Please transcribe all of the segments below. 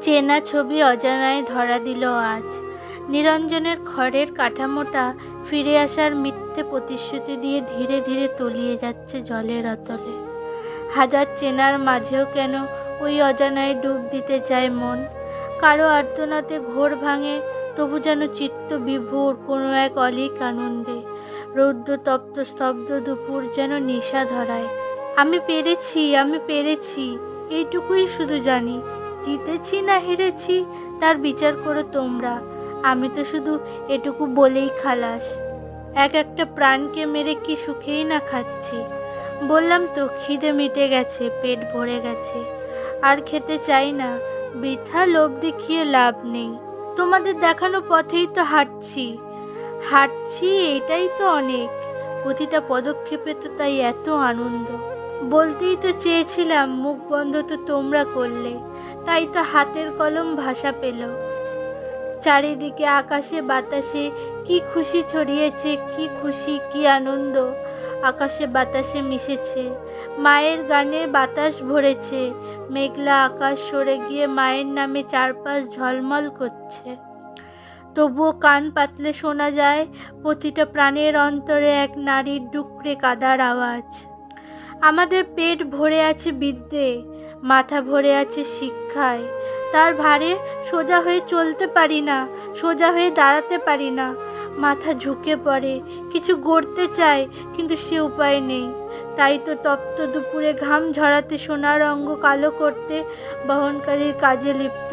চেনা ছবি অজানায় ধরা দিল আজ। নিরঞ্জনের ঘরের কাঠামোটা ফিরে আসার মিথ্যে প্রতিশ্রুতি দিয়ে ধীরে ধীরে তলিয়ে যাচ্ছে জলের অতলে। হাজার চেনার মাঝেও কেন ওই অজানায় ডুব দিতে যায় মন। কারো আর্তনাতে ঘোর ভাঙে, তবু যেন চিত্ত বিভোর কোনো এক অলীক আনন্দে। রৌদ্র তপ্ত স্তব্ধ দুপুর যেন নেশা ধরায়। আমি পেরেছি, আমি পেরেছি, এইটুকুই শুধু জানি। জিতেছি না হেরেছি তার বিচার করো তোমরা, আমি তো শুধু এটুকু বলেই খালাস। এক একটা প্রাণকে মেরে কি সুখেই না খাচ্ছি। বললাম তো খিদে মিটে গেছে, পেট ভরে গেছে, আর খেতে চাই না। বৃথা লোভ দেখিয়ে লাভ নেই। তোমাদের দেখানো পথেই তো হাঁটছি হাঁটছি, এটাই তো অনেক। প্রতিটা পদক্ষেপে তো তাই এত আনন্দ। বলতেই তো চেয়েছিলাম, মুখ বন্ধ তো তোমরা করলে, তাই তো হাতের কলম ভাষা পেল। চারিদিকে আকাশে বাতাসে কি খুশি ছড়িয়েছে, কি খুশি, কি আনন্দ আকাশে বাতাসে মিশেছে। মায়ের গানে বাতাস ভরেছে, মেঘলা আকাশ সরে গিয়ে মায়ের নামে চারপাশ ঝলমল করছে। তবুও কান পাতলে শোনা যায় প্রতিটা প্রাণের অন্তরে এক নারীর ডুকরে কাদার আওয়াজ। আমাদের পেট ভরে আছে বিদ্যে, মাথা ভরে আছে শিক্ষায়। তার ভারে সোজা হয়ে চলতে পারি না, সোজা হয়ে দাঁড়াতে পারি না। মাথা ঝুঁকে পড়ে, কিছু গড়তে চায় কিন্তু সে উপায় নেই। তাই তো তপ্ত দুপুরে ঘাম ঝরাতে, সোনার অঙ্গ কালো করতে বহনকারীর কাজে লিপ্ত।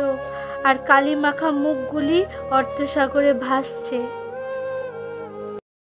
আর কালি মাখা মুখগুলি অর্থসাগরে ভাসছে।